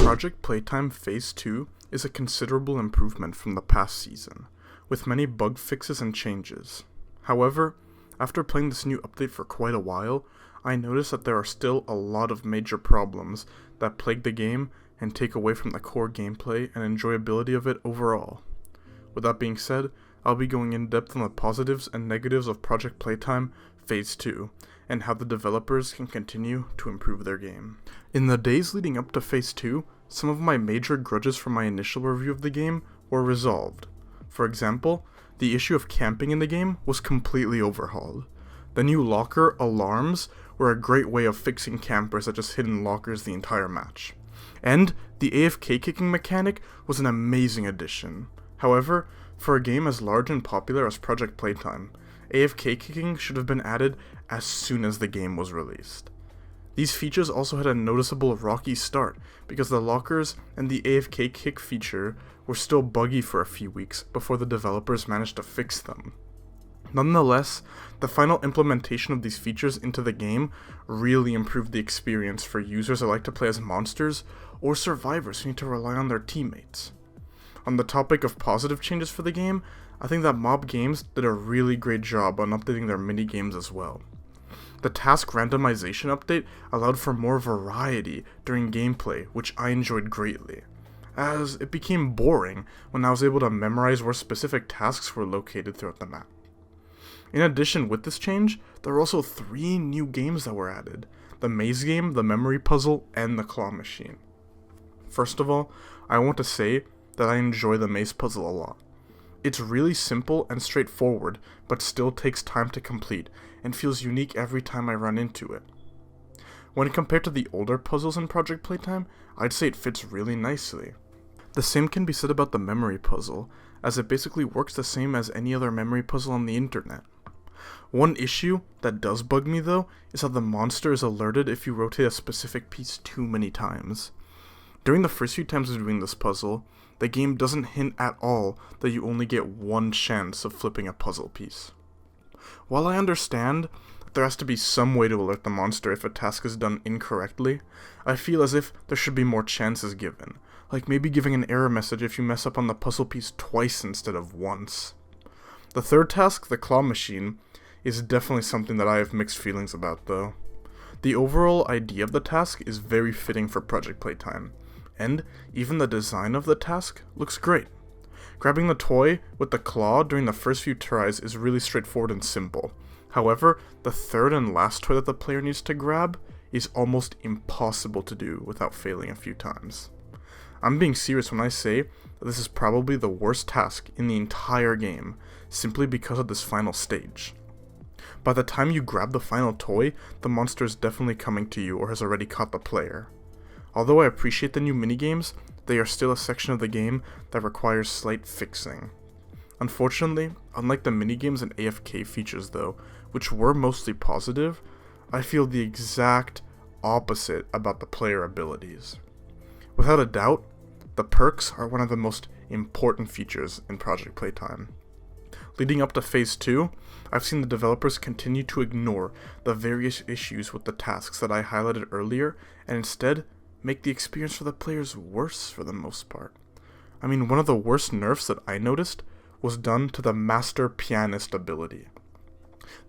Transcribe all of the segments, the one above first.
Project Playtime Phase 2 is a considerable improvement from the past season, with many bug fixes and changes. However, after playing this new update for quite a while, I noticed that there are still a lot of major problems that plague the game and take away from the core gameplay and enjoyability of it overall. With that being said, I'll be going in depth on the positives and negatives of Project Playtime Phase 2, and how the developers can continue to improve their game. In the days leading up to Phase 2, some of my major grudges from my initial review of the game were resolved. For example, the issue of camping in the game was completely overhauled. The new locker alarms were a great way of fixing campers that just hid in lockers the entire match. And the AFK kicking mechanic was an amazing addition. However, for a game as large and popular as Project Playtime, AFK kicking should have been added as soon as the game was released. These features also had a noticeable rocky start because the lockers and the AFK kick feature were still buggy for a few weeks before the developers managed to fix them. Nonetheless, the final implementation of these features into the game really improved the experience for users that like to play as monsters or survivors who need to rely on their teammates. On the topic of positive changes for the game, I think that Mob Games did a really great job on updating their mini-games as well. The task randomization update allowed for more variety during gameplay, which I enjoyed greatly, as it became boring when I was able to memorize where specific tasks were located throughout the map. In addition, with this change, there were also 3 new games that were added: the maze game, the memory puzzle, and the claw machine. First of all, I want to say that I enjoy the maze puzzle a lot. It's really simple and straightforward, but still takes time to complete, and feels unique every time I run into it. When compared to the older puzzles in Project Playtime, I'd say it fits really nicely. The same can be said about the memory puzzle, as it basically works the same as any other memory puzzle on the internet. One issue that does bug me though, is how the monster is alerted if you rotate a specific piece too many times. During the first few times of doing this puzzle, the game doesn't hint at all that you only get one chance of flipping a puzzle piece. While I understand that there has to be some way to alert the monster if a task is done incorrectly, I feel as if there should be more chances given, like maybe giving an error message if you mess up on the puzzle piece twice instead of once. The third task, the claw machine, is definitely something that I have mixed feelings about though. The overall idea of the task is very fitting for Project Playtime, and even the design of the task looks great. Grabbing the toy with the claw during the first few tries is really straightforward and simple. However, the third and last toy that the player needs to grab is almost impossible to do without failing a few times. I'm being serious when I say that this is probably the worst task in the entire game, simply because of this final stage. By the time you grab the final toy, the monster is definitely coming to you or has already caught the player. Although I appreciate the new minigames, they are still a section of the game that requires slight fixing. Unfortunately, unlike the minigames and AFK features though, which were mostly positive, I feel the exact opposite about the player abilities. Without a doubt, the perks are one of the most important features in Project Playtime. Leading up to Phase 2, I've seen the developers continue to ignore the various issues with the tasks that I highlighted earlier, and instead make the experience for the players worse for the most part. I mean, one of the worst nerfs that I noticed was done to the Master Pianist ability.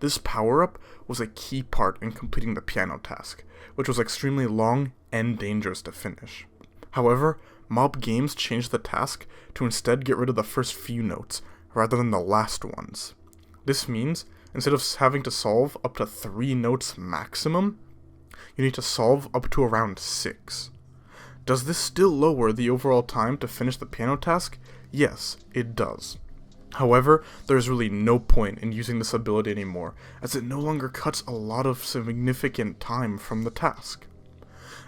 This power-up was a key part in completing the piano task, which was extremely long and dangerous to finish. However, Mob Games changed the task to instead get rid of the first few notes, rather than the last ones. This means, instead of having to solve up to 3 notes maximum, you need to solve up to around 6. Does this still lower the overall time to finish the piano task? Yes, it does. However, there is really no point in using this ability anymore, as it no longer cuts a lot of significant time from the task.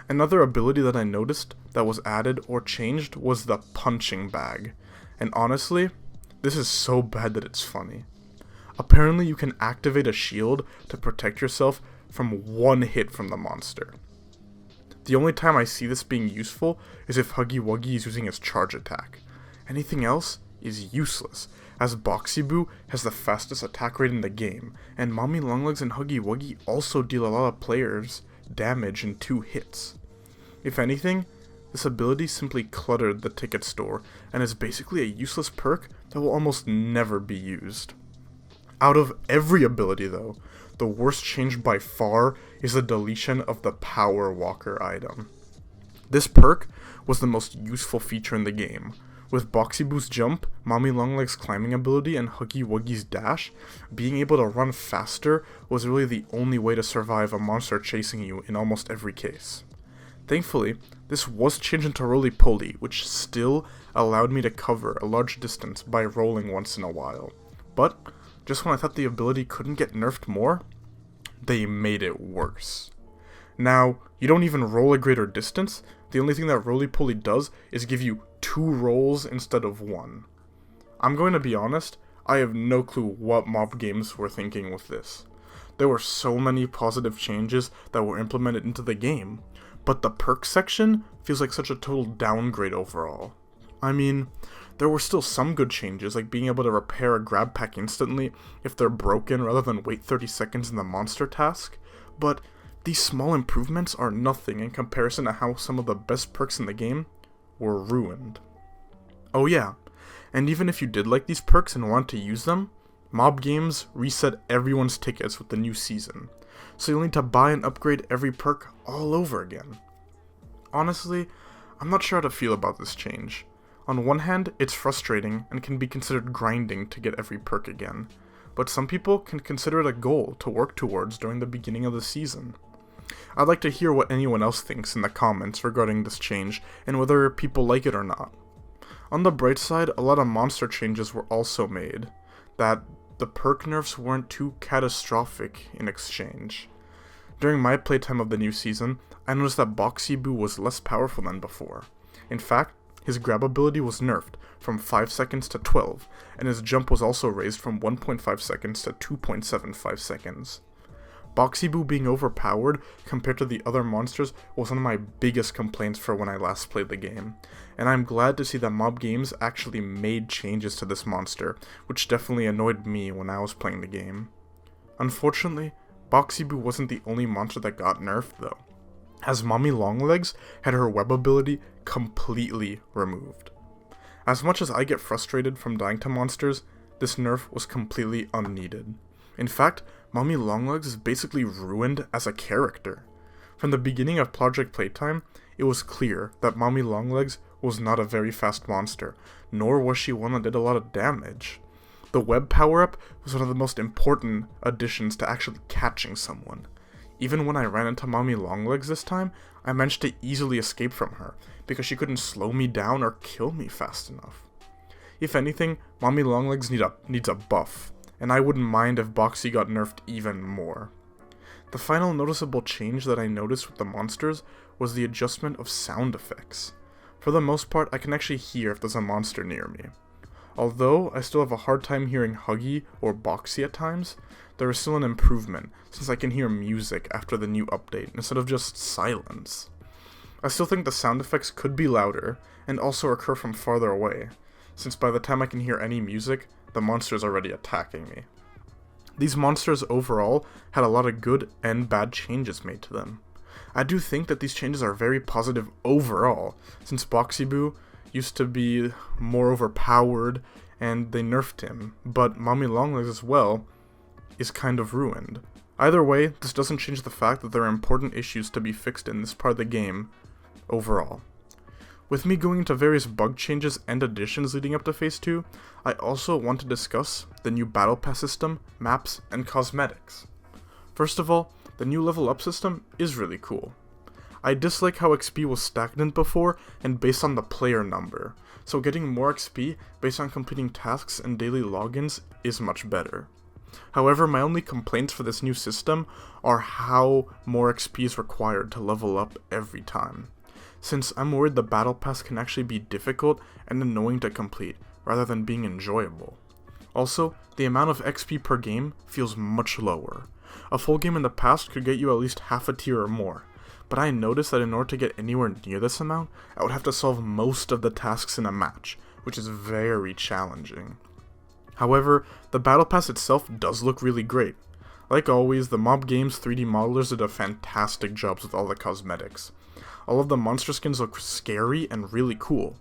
Another ability that I noticed that was added or changed was the punching bag, and honestly, this is so bad that it's funny. Apparently you can activate a shield to protect yourself from one hit from the monster. The only time I see this being useful is if Huggy Wuggy is using his charge attack. Anything else is useless, as Boxy Boo has the fastest attack rate in the game, and Mommy Longlegs and Huggy Wuggy also deal a lot of players damage in 2 hits. If anything, this ability simply cluttered the ticket store and is basically a useless perk that will almost never be used. Out of every ability though, the worst change by far is the deletion of the Power Walker item. This perk was the most useful feature in the game. With Boxy Boo's jump, Mommy Longleg's climbing ability, and Huggy Wuggy's dash, being able to run faster was really the only way to survive a monster chasing you in almost every case. Thankfully, this was changed into Roly-Poly, which still allowed me to cover a large distance by rolling once in a while. But, just when I thought the ability couldn't get nerfed more, they made it worse. Now, you don't even roll a greater distance. The only thing that Roly-Poly does is give you 2 rolls instead of 1. I'm going to be honest, I have no clue what mob games were thinking with this. There were so many positive changes that were implemented into the game, but the perk section feels like such a total downgrade overall. I mean, there were still some good changes, like being able to repair a grab pack instantly if they're broken rather than wait 30 seconds in the monster task, but these small improvements are nothing in comparison to how some of the best perks in the game were ruined. Oh yeah, and even if you did like these perks and want to use them, mob games reset everyone's tickets with the new season, so you'll need to buy and upgrade every perk all over again. Honestly, I'm not sure how to feel about this change. On one hand, it's frustrating and can be considered grinding to get every perk again, but some people can consider it a goal to work towards during the beginning of the season. I'd like to hear what anyone else thinks in the comments regarding this change and whether people like it or not. On the bright side, a lot of monster changes were also made, that the perk nerfs weren't too catastrophic in exchange. During my playtime of the new season, I noticed that Boxy Boo was less powerful than before. In fact, his grab ability was nerfed from 5 seconds to 12, and his jump was also raised from 1.5 seconds to 2.75 seconds. Boxy Boo being overpowered compared to the other monsters was one of my biggest complaints for when I last played the game, and I'm glad to see that mob games actually made changes to this monster, which definitely annoyed me when I was playing the game. Unfortunately, Boxy Boo wasn't the only monster that got nerfed though, as Mommy Longlegs had her web ability completely removed. As much as I get frustrated from dying to monsters, this nerf was completely unneeded. In fact, Mommy Longlegs is basically ruined as a character. From the beginning of Project Playtime, it was clear that Mommy Longlegs was not a very fast monster, nor was she one that did a lot of damage. The web power-up was one of the most important additions to actually catching someone. Even when I ran into Mommy Longlegs this time, I managed to easily escape from her, because she couldn't slow me down or kill me fast enough. If anything, Mommy Longlegs needs a buff, and I wouldn't mind if Boxy got nerfed even more. The final noticeable change that I noticed with the monsters was the adjustment of sound effects. For the most part, I can actually hear if there's a monster near me. Although I still have a hard time hearing Huggy or Boxy at times, there is still an improvement, since I can hear music after the new update instead of just silence. I still think the sound effects could be louder, and also occur from farther away, since by the time I can hear any music, the monster is already attacking me. These monsters overall had a lot of good and bad changes made to them. I do think that these changes are very positive overall, since Boxy Boo used to be more overpowered and they nerfed him, but Mommy Longlegs as well is kind of ruined. Either way, this doesn't change the fact that there are important issues to be fixed in this part of the game overall. With me going into various bug changes and additions leading up to Phase 2, I also want to discuss the new Battle Pass system, maps, and cosmetics. First of all, the new level up system is really cool. I dislike how XP was stagnant before and based on the player number, so getting more XP based on completing tasks and daily logins is much better. However, my only complaints for this new system are how more XP is required to level up every time, since I'm worried the Battle Pass can actually be difficult and annoying to complete, rather than being enjoyable. Also, the amount of XP per game feels much lower. A full game in the past could get you at least half a tier or more, but I noticed that in order to get anywhere near this amount, I would have to solve most of the tasks in a match, which is very challenging. However, the Battle Pass itself does look really great. Like always, the Mob Games 3D modelers did a fantastic job with all the cosmetics. All of the monster skins look scary and really cool,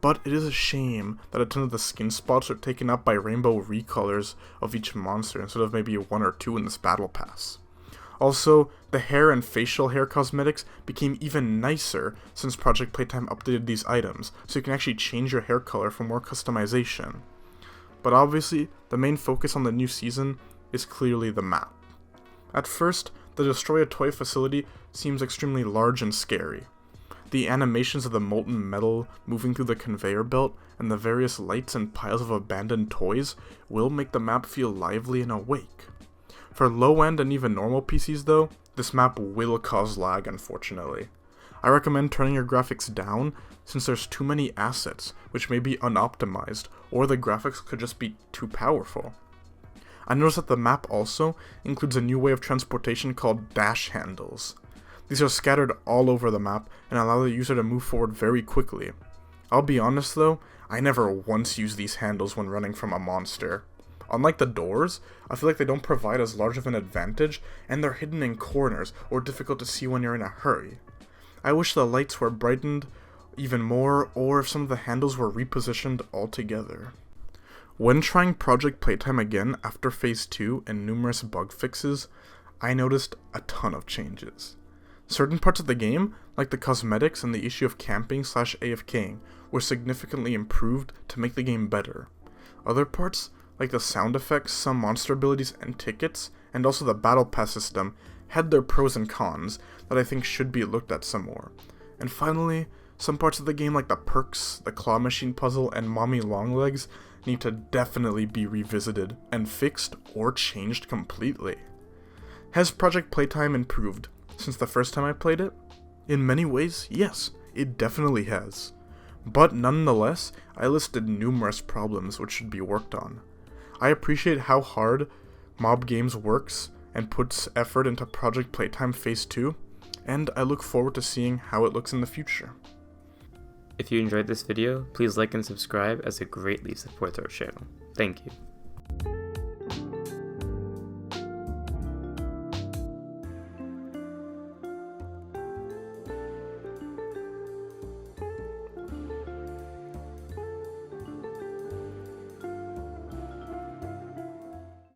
but it is a shame that a ton of the skin spots are taken up by rainbow recolors of each monster instead of maybe 1 or 2 in this battle pass. Also, the hair and facial hair cosmetics became even nicer since Project Playtime updated these items, so you can actually change your hair color for more customization. But obviously, the main focus on the new season is clearly the map. At first, the Destroy a Toy facility seems extremely large and scary. The animations of the molten metal moving through the conveyor belt and the various lights and piles of abandoned toys will make the map feel lively and awake. For low-end and even normal PCs though, this map will cause lag unfortunately. I recommend turning your graphics down since there's too many assets which may be unoptimized or the graphics could just be too powerful. I noticed that the map also includes a new way of transportation called dash handles. These are scattered all over the map and allow the user to move forward very quickly. I'll be honest though, I never once use these handles when running from a monster. Unlike the doors, I feel like they don't provide as large of an advantage, and they're hidden in corners or difficult to see when you're in a hurry. I wish the lights were brightened even more, or if some of the handles were repositioned altogether. When trying Project Playtime again after Phase 2 and numerous bug fixes, I noticed a ton of changes. Certain parts of the game, like the cosmetics and the issue of camping/AFKing, were significantly improved to make the game better. Other parts, like the sound effects, some monster abilities and tickets, and also the battle pass system, had their pros and cons that I think should be looked at some more. And finally, some parts of the game like the perks, the claw machine puzzle, and mommy longlegs need to definitely be revisited and fixed or changed completely. Has Project Playtime improved since the first time I played it? In many ways, yes, it definitely has. But nonetheless, I listed numerous problems which should be worked on. I appreciate how hard Mob Games works and puts effort into Project Playtime Phase 2, and I look forward to seeing how it looks in the future. If you enjoyed this video, please like and subscribe as it greatly supports our channel. Thank you.